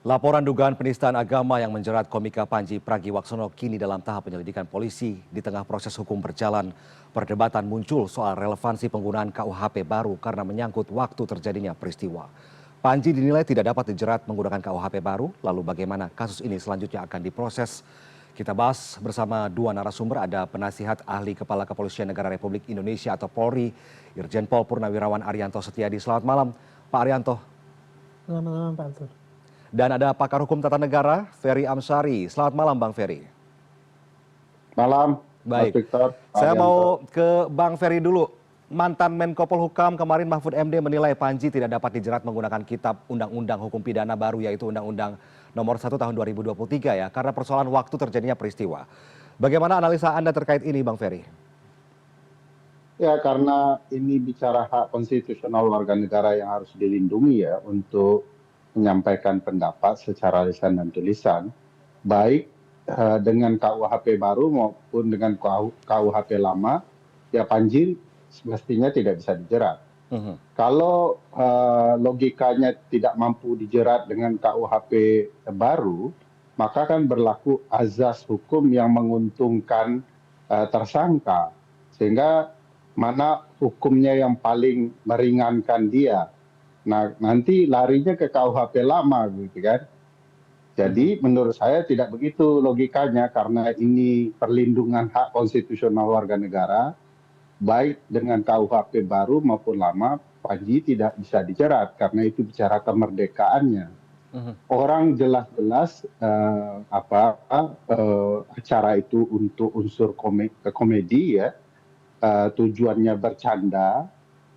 Laporan dugaan penistaan agama yang menjerat komika Panji Pragiwaksono kini dalam tahap penyelidikan polisi. Di tengah proses hukum berjalan, perdebatan muncul soal relevansi penggunaan KUHP baru karena menyangkut waktu terjadinya peristiwa. Panji dinilai tidak dapat dijerat menggunakan KUHP baru, lalu bagaimana kasus ini selanjutnya akan diproses? Kita bahas bersama dua narasumber, ada penasihat ahli Kepala Kepolisian Negara Republik Indonesia atau Polri, Irjen Pol Purnawirawan Arianto Setiadi. Selamat malam, Pak Arianto. Selamat malam, Pak Arthur. Dan ada pakar hukum tata negara, Ferry Amsari. Selamat malam, Bang Ferry. Malam, Baik. Mas Victor. Saya mau ke Bang Ferry dulu. Mantan Menko Polhukam kemarin Mahfud MD menilai Panji tidak dapat dijerat menggunakan kitab Undang-Undang Hukum Pidana baru, yaitu Undang-Undang Nomor 1 Tahun 2023 ya, karena persoalan waktu terjadinya peristiwa. Bagaimana analisa Anda terkait ini, Bang Ferry? Ya, karena ini bicara hak konstitusional warga negara yang harus dilindungi ya untuk menyampaikan pendapat secara lisan dan tulisan, baik dengan KUHP baru maupun dengan KUHP lama, ya Panji semestinya tidak bisa dijerat. Kalau logikanya tidak mampu dijerat dengan KUHP baru, maka kan berlaku azas hukum yang menguntungkan tersangka, sehingga mana hukumnya yang paling meringankan dia. Nah, nanti larinya ke KUHP lama gitu kan. Jadi menurut saya tidak begitu logikanya, karena ini perlindungan hak konstitusional warga negara, baik dengan KUHP baru maupun lama, Panji tidak bisa dijerat karena itu bicara kemerdekaannya. Orang jelas-jelas acara itu untuk unsur komedi ya, tujuannya bercanda.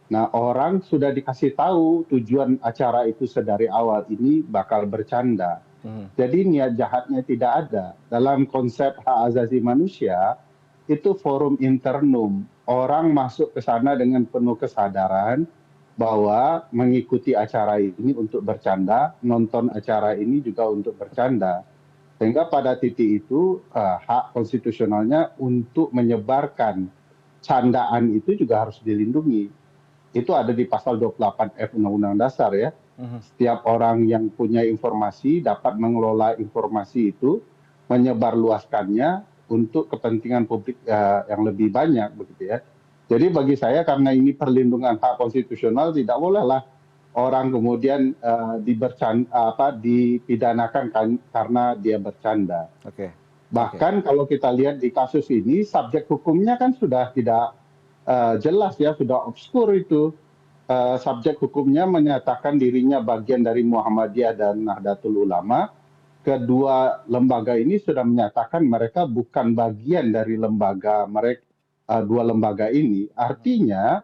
Nah, orang sudah dikasih tahu tujuan acara itu sedari awal ini bakal bercanda. Jadi niat jahatnya tidak ada. Dalam konsep hak asasi manusia, itu forum internum. Orang masuk ke sana dengan penuh kesadaran bahwa mengikuti acara ini untuk bercanda, nonton acara ini juga untuk bercanda. Sehingga pada titik itu hak konstitusionalnya untuk menyebarkan candaan itu juga harus dilindungi. Itu ada di pasal 28F Undang-Undang Dasar ya. Setiap orang yang punya informasi dapat mengelola informasi itu, menyebarluaskannya untuk kepentingan publik yang lebih banyak begitu ya. Jadi bagi saya karena ini perlindungan hak konstitusional, tidak bolehlah orang kemudian dipidanakan karena dia bercanda. Bahkan kalau kita lihat di kasus ini, subjek hukumnya kan sudah tidak jelas ya, sudah obskur itu. Subjek hukumnya menyatakan dirinya bagian dari Muhammadiyah dan Nahdlatul Ulama. Kedua lembaga ini sudah menyatakan mereka bukan bagian dari lembaga mereka, dua lembaga ini. Artinya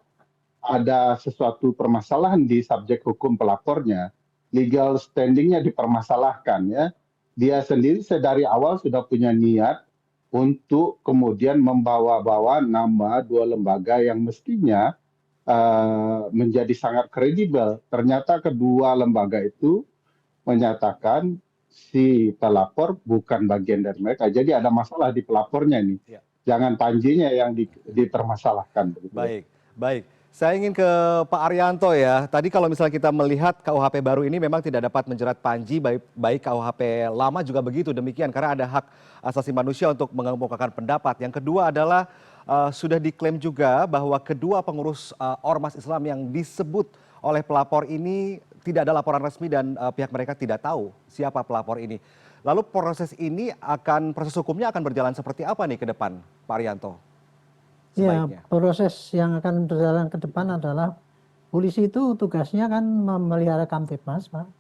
ada sesuatu permasalahan di subjek hukum pelapornya, legal standingnya dipermasalahkan ya. Dia sendiri sedari awal sudah punya niat untuk kemudian membawa-bawa nama dua lembaga yang mestinya menjadi sangat kredibel. Ternyata kedua lembaga itu menyatakan si pelapor bukan bagian dari mereka. Jadi ada masalah di pelapornya ini. Jangan Panjinya yang dipermasalahkan. Baik, baik. Saya ingin ke Pak Arianto ya. Tadi kalau misalnya kita melihat KUHP baru ini memang tidak dapat menjerat Panji, baik KUHP lama juga begitu demikian, karena ada hak asasi manusia untuk mengemukakan pendapat. Yang kedua adalah sudah diklaim juga bahwa kedua pengurus Ormas Islam yang disebut oleh pelapor ini tidak ada laporan resmi dan pihak mereka tidak tahu siapa pelapor ini. Lalu proses hukumnya akan berjalan seperti apa nih ke depan, Pak Arianto? Ya, proses yang akan berjalan ke depan adalah polisi itu tugasnya kan memelihara Kamtibmas, Pak,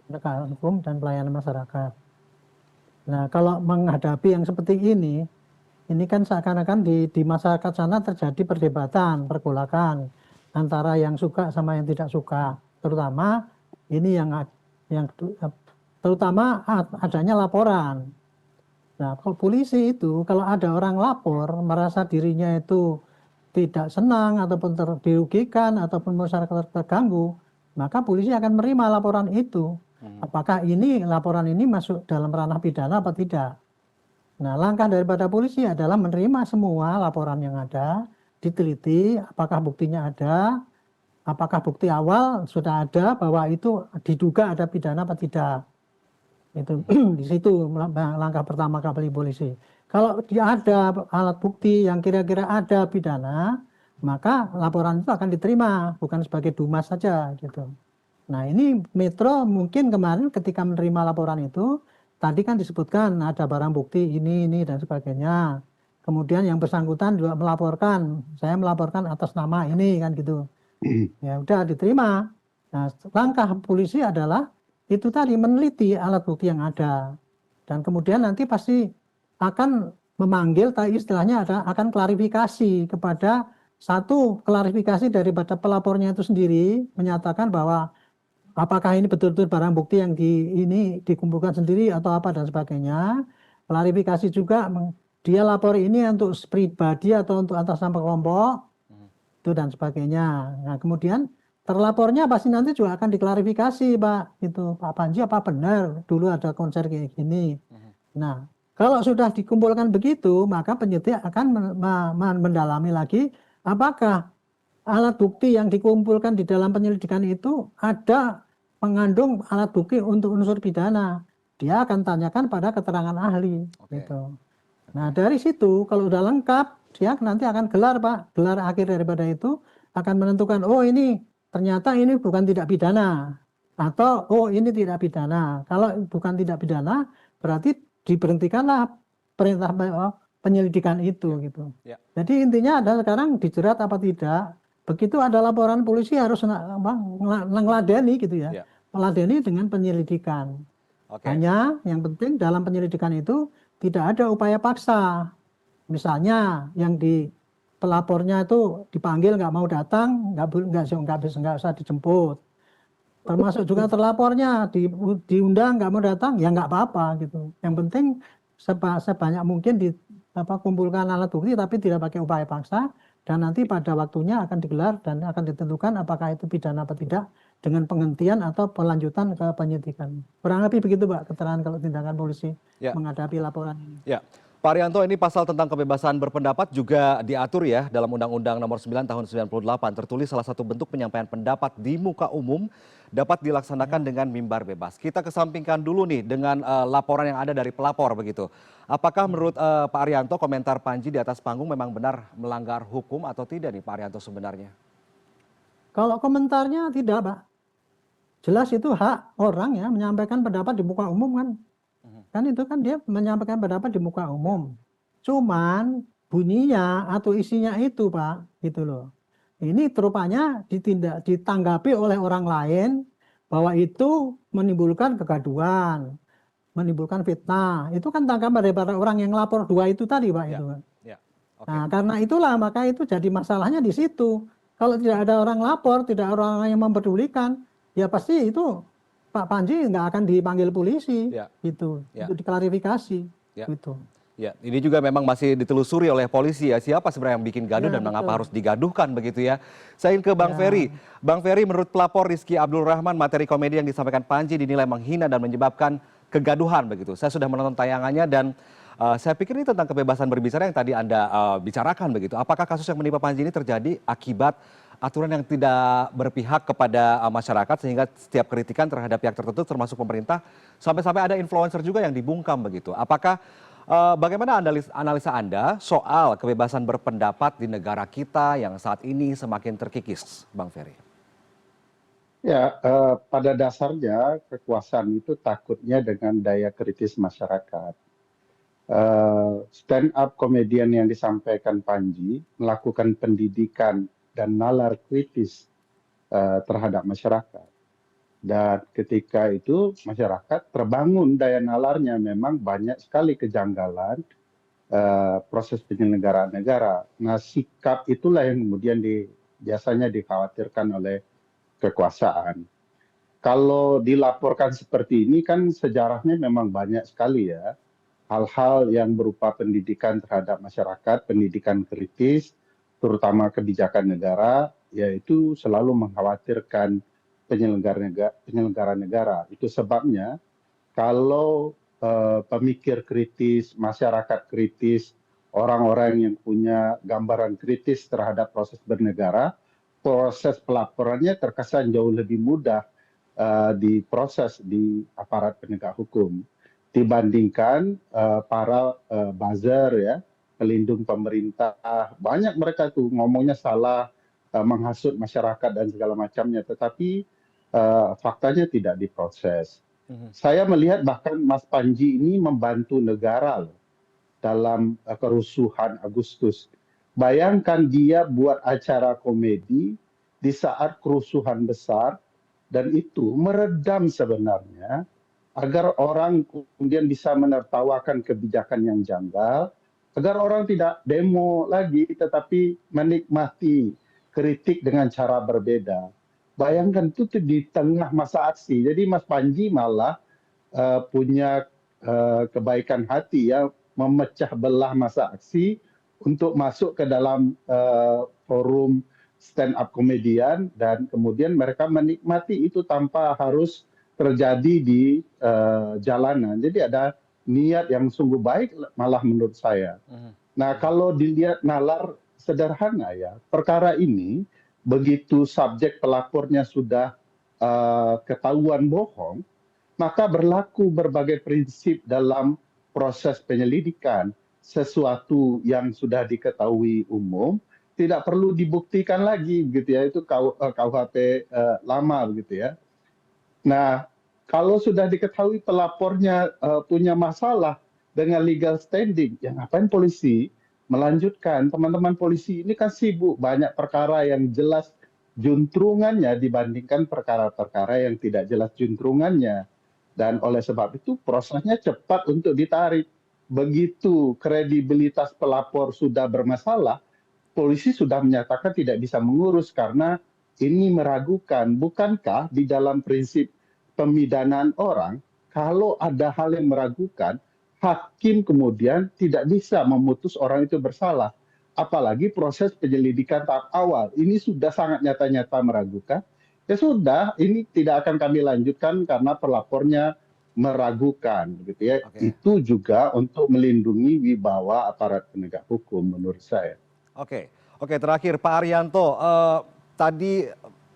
penegakan hukum dan pelayanan masyarakat. Nah, kalau menghadapi yang seperti ini kan seakan-akan di masyarakat sana terjadi perdebatan, pergolakan antara yang suka sama yang tidak suka. Terutama ini yang terutama adanya laporan. Nah, kalau polisi itu kalau ada orang lapor merasa dirinya itu tidak senang ataupun dirugikan ataupun masyarakat terganggu, maka polisi akan menerima laporan itu. Apakah laporan ini masuk dalam ranah pidana atau tidak? Nah, langkah daripada polisi adalah menerima semua laporan yang ada, diteliti apakah buktinya ada, apakah bukti awal sudah ada bahwa itu diduga ada pidana atau tidak. Itu di situ langkah pertama polisi. Kalau dia ada alat bukti yang kira-kira ada pidana, maka laporan itu akan diterima, bukan sebagai dumas saja gitu. Nah, ini Metro mungkin kemarin ketika menerima laporan itu, tadi kan disebutkan ada barang bukti ini, dan sebagainya. Kemudian yang bersangkutan juga melaporkan, saya melaporkan atas nama ini kan gitu. Ya udah diterima. Nah, langkah polisi adalah itu tadi meneliti alat bukti yang ada. Dan kemudian nanti pasti akan memanggil, istilahnya akan klarifikasi kepada satu klarifikasi daripada pelapornya itu sendiri, menyatakan bahwa apakah ini betul-betul barang bukti yang ini dikumpulkan sendiri atau apa dan sebagainya. Klarifikasi juga dia lapor ini untuk pribadi atau untuk atas nama kelompok itu dan sebagainya. Nah, kemudian terlapornya pasti nanti juga akan diklarifikasi, Pak. Itu Pak Panji apa benar dulu ada konser kayak gini. Nah, kalau sudah dikumpulkan begitu, maka penyidik akan mendalami lagi apakah alat bukti yang dikumpulkan di dalam penyelidikan itu ada mengandung alat bukti untuk unsur pidana. Dia akan tanyakan pada keterangan ahli. Gitu. Nah, dari situ kalau udah lengkap, dia nanti akan gelar, Pak. Gelar akhir daripada itu akan menentukan, oh ini ternyata ini bukan tidak pidana. Atau, oh ini tidak pidana. Kalau bukan tidak pidana, berarti diberhentikanlah perintah penyelidikan itu. Gitu. Ya. Jadi intinya adalah sekarang dijerat apa tidak. Begitu ada laporan polisi harus ngeladeni gitu ya. Meladeni dengan penyelidikan. Hanya yang penting dalam penyelidikan itu tidak ada upaya paksa. Misalnya yang di pelapornya itu dipanggil nggak mau datang, nggak usah dijemput. Termasuk juga terlapornya diundang nggak mau datang, ya nggak apa-apa gitu. Yang penting sebanyak mungkin kumpulkan alat bukti tapi tidak pakai upaya paksa. Dan nanti pada waktunya akan digelar dan akan ditentukan apakah itu pidana atau tidak dengan penghentian atau pelanjutan ke penyidikan. Kurang lebih begitu, Pak, keterangan kalau tindakan polisi menghadapi laporan ini. Ya, Pak Arianto, ini pasal tentang kebebasan berpendapat juga diatur ya dalam Undang-Undang Nomor 9 Tahun 98. Tertulis salah satu bentuk penyampaian pendapat di muka umum dapat dilaksanakan dengan mimbar bebas. Kita kesampingkan dulu nih dengan laporan yang ada dari pelapor begitu. Apakah menurut Pak Arianto komentar Panji di atas panggung memang benar melanggar hukum atau tidak nih Pak Arianto sebenarnya? Kalau komentarnya tidak, Pak. Jelas itu hak orang ya menyampaikan pendapat di muka umum kan. Kan itu kan dia menyampaikan pendapat di muka umum. Cuman bunyinya atau isinya itu, Pak, gitu loh. Ini rupanya ditanggapi oleh orang lain bahwa itu menimbulkan kegaduhan, menimbulkan fitnah. Itu kan tanggapan daripada orang yang lapor dua itu tadi, Pak. Itu kan. Nah, karena itulah maka itu jadi masalahnya di situ. Kalau tidak ada orang lapor, tidak ada orang yang mempedulikan, ya pasti itu Pak Panji nggak akan dipanggil polisi, gitu, untuk diklarifikasi, gitu. Ya, ini juga memang masih ditelusuri oleh polisi ya, siapa sebenarnya yang bikin gaduh dan mengapa harus digaduhkan begitu ya. Saya ingin ke Bang Ferry. Bang Ferry, menurut pelapor Rizky Abdul Rahman, materi komedi yang disampaikan Panji dinilai menghina dan menyebabkan kegaduhan begitu. Saya sudah menonton tayangannya dan saya pikir ini tentang kebebasan berbicara yang tadi Anda bicarakan begitu. Apakah kasus yang menimpa Panji ini terjadi akibat aturan yang tidak berpihak kepada masyarakat sehingga setiap kritikan terhadap pihak tertentu termasuk pemerintah sampai-sampai ada influencer juga yang dibungkam begitu. Apakah bagaimana analisa Anda soal kebebasan berpendapat di negara kita yang saat ini semakin terkikis, Bang Ferry? Ya, pada dasarnya kekuasaan itu takutnya dengan daya kritis masyarakat. Stand up komedian yang disampaikan Panji melakukan pendidikan dan nalar kritis terhadap masyarakat. Dan ketika itu masyarakat terbangun daya nalarnya, memang banyak sekali kejanggalan proses penyelenggaraan negara. Nah, sikap itulah yang kemudian biasanya dikhawatirkan oleh kekuasaan. Kalau dilaporkan seperti ini kan sejarahnya memang banyak sekali ya. Hal-hal yang berupa pendidikan terhadap masyarakat, pendidikan kritis, terutama kebijakan negara, yaitu selalu mengkhawatirkan penyelenggara negara. Itu sebabnya kalau pemikir kritis, masyarakat kritis, orang-orang yang punya gambaran kritis terhadap proses bernegara, proses pelaporannya terkesan jauh lebih mudah diproses di aparat penegak hukum dibandingkan para buzzer ya, pelindung pemerintah. Banyak mereka tuh ngomongnya salah, menghasut masyarakat dan segala macamnya, tetapi faktanya tidak diproses. Saya melihat bahkan Mas Panji ini membantu negara loh dalam kerusuhan Agustus. Bayangkan dia buat acara komedi di saat kerusuhan besar, dan itu meredam sebenarnya agar orang kemudian bisa menertawakan kebijakan yang janggal, agar orang tidak demo lagi tetapi menikmati kritik dengan cara berbeda. Bayangkan itu tuh di tengah masa aksi. Jadi Mas Panji malah punya kebaikan hati ya, memecah belah masa aksi untuk masuk ke dalam forum stand up komedian, dan kemudian mereka menikmati itu tanpa harus terjadi di jalanan. Jadi ada niat yang sungguh baik malah menurut saya. Nah, kalau dilihat nalar sederhana ya, perkara ini begitu subjek pelapornya sudah ketahuan bohong, maka berlaku berbagai prinsip dalam proses penyelidikan. Sesuatu yang sudah diketahui umum tidak perlu dibuktikan lagi, gitu ya. Itu KUHP lama, begitu ya. Nah, kalau sudah diketahui pelapornya punya masalah dengan legal standing, ya ngapain polisi melanjutkan? Teman-teman polisi ini kan sibuk, banyak perkara yang jelas juntrungannya dibandingkan perkara-perkara yang tidak jelas juntrungannya. Dan oleh sebab itu prosesnya cepat untuk ditarik. Begitu kredibilitas pelapor sudah bermasalah, polisi sudah menyatakan tidak bisa mengurus karena ini meragukan. Bukankah di dalam prinsip pemidanaan orang, kalau ada hal yang meragukan, hakim kemudian tidak bisa memutus orang itu bersalah. Apalagi proses penyelidikan tahap awal. Ini sudah sangat nyata-nyata meragukan. Ya sudah, ini tidak akan kami lanjutkan karena pelapornya meragukan, gitu ya. Itu juga untuk melindungi wibawa aparat penegak hukum menurut saya. Oke, terakhir Pak Arianto, tadi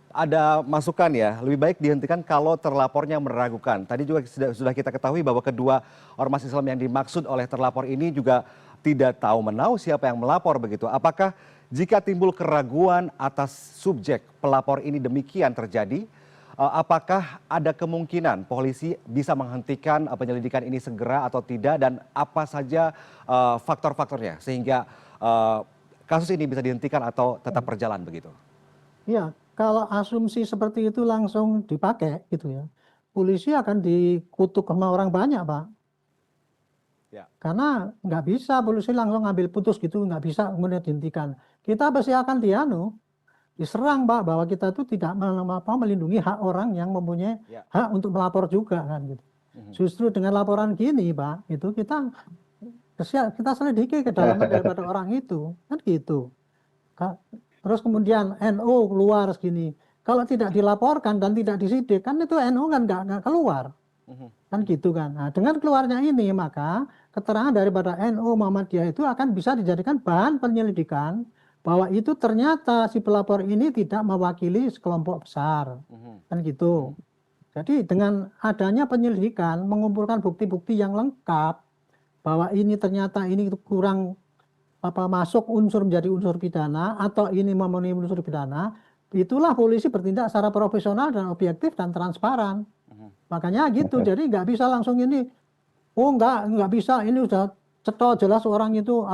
ada masukan ya, lebih baik dihentikan kalau terlapornya meragukan. Tadi juga sudah kita ketahui bahwa kedua ormas Islam yang dimaksud oleh terlapor ini juga tidak tahu menau siapa yang melapor begitu. Apakah jika timbul keraguan atas subjek pelapor ini demikian terjadi, apakah ada kemungkinan polisi bisa menghentikan penyelidikan ini segera atau tidak, dan apa saja faktor-faktornya sehingga kasus ini bisa dihentikan atau tetap berjalan begitu? Ya, kalau asumsi seperti itu langsung dipakai gitu ya, polisi akan dikutuk sama orang banyak, Pak. Ya. Karena nggak bisa polisi langsung ngambil putus gitu, nggak bisa kemudian dihentikan. Kita pasti akan diserang, Pak, bahwa kita itu tidak melindungi hak orang yang mempunyai hak untuk melapor juga kan gitu. Justru dengan laporan gini, Pak, itu kita selidiki kedalaman daripada orang itu, kan gitu. Terus kemudian NU keluar segini, kalau tidak dilaporkan dan tidak disidik, kan itu NU kan nggak keluar, kan gitu kan. Nah, dengan keluarnya ini maka keterangan daripada NU Muhammadiyah itu akan bisa dijadikan bahan penyelidikan bahwa itu ternyata si pelapor ini tidak mewakili sekelompok besar, kan gitu. Jadi dengan adanya penyelidikan, mengumpulkan bukti-bukti yang lengkap bahwa ini ternyata ini kurang masuk unsur menjadi unsur pidana atau ini memenuhi unsur pidana, itulah polisi bertindak secara profesional dan objektif dan transparan. Makanya gitu, jadi nggak bisa langsung ini, nggak bisa, ini udah cetok jelas orang itu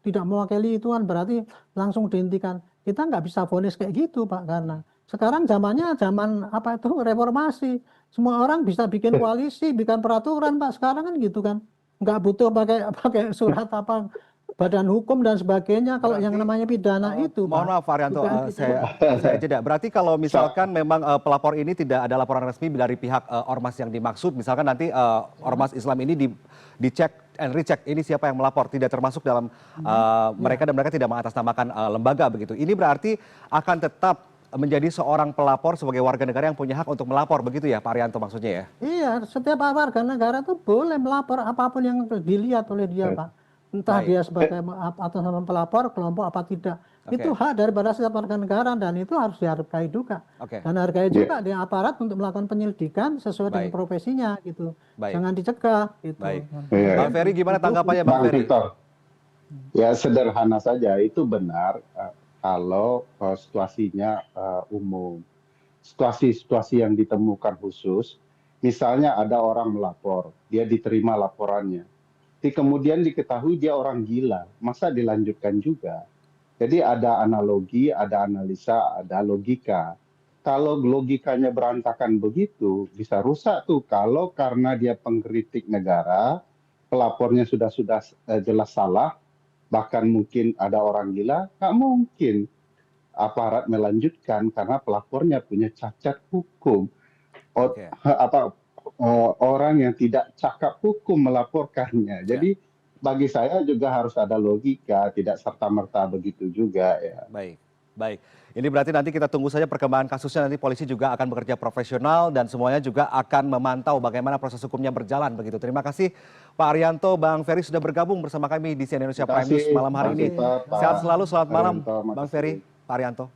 tidak mewakili itu kan berarti langsung dihentikan. Kita nggak bisa vonis kayak gitu, Pak, karena sekarang zamannya zaman reformasi, semua orang bisa bikin koalisi, bikin peraturan, Pak, sekarang kan gitu kan, nggak butuh pakai surat badan hukum dan sebagainya. Kalau yang namanya pidana itu, mohon maaf Pak Arianto, saya jeda. Berarti kalau misalkan memang pelapor ini tidak ada laporan resmi dari pihak ormas yang dimaksud, misalkan nanti ormas Islam ini dicek and recheck ini siapa yang melapor, tidak termasuk dalam mereka dan mereka tidak mengatasnamakan lembaga begitu. Ini berarti akan tetap menjadi seorang pelapor sebagai warga negara yang punya hak untuk melapor begitu ya Pak Arianto maksudnya ya? Iya, setiap warga negara itu boleh melapor apapun yang dilihat oleh dia, Pak. Entah dia sebagai atas nama pelapor, kelompok apa tidak. Oke. Itu hak daripada setiap warga negara dan itu harus dihargai juga. Oke. Dan hargai juga di aparat untuk melakukan penyelidikan sesuai dengan Baik. profesinya gitu. Baik. Jangan dicegah gitu. Baik. Iya. Bang Ferry gimana tanggapannya Bang Bang Ferry? Victor, ya sederhana saja, itu benar kalau situasinya umum. Situasi-situasi yang ditemukan khusus, misalnya ada orang melapor, dia diterima laporannya, kemudian diketahui dia orang gila, masa dilanjutkan juga? Jadi ada analogi, ada analisa, ada logika. Kalau logikanya berantakan begitu, bisa rusak tuh. Kalau karena dia pengkritik negara, pelapornya sudah jelas salah, bahkan mungkin ada orang gila, nggak mungkin aparat melanjutkan karena pelapornya punya cacat hukum. Oke. Orang yang tidak cakap hukum melaporkannya. Jadi bagi saya juga harus ada logika, tidak serta-merta begitu juga ya. Baik, baik. Ini berarti nanti kita tunggu saja perkembangan kasusnya, nanti polisi juga akan bekerja profesional dan semuanya juga akan memantau bagaimana proses hukumnya berjalan begitu. Terima kasih Pak Arianto, Bang Ferry sudah bergabung bersama kami di CNN Indonesia Prime News malam hari ini. Sehat selalu, selamat malam Bang Ferry, Pak Arianto.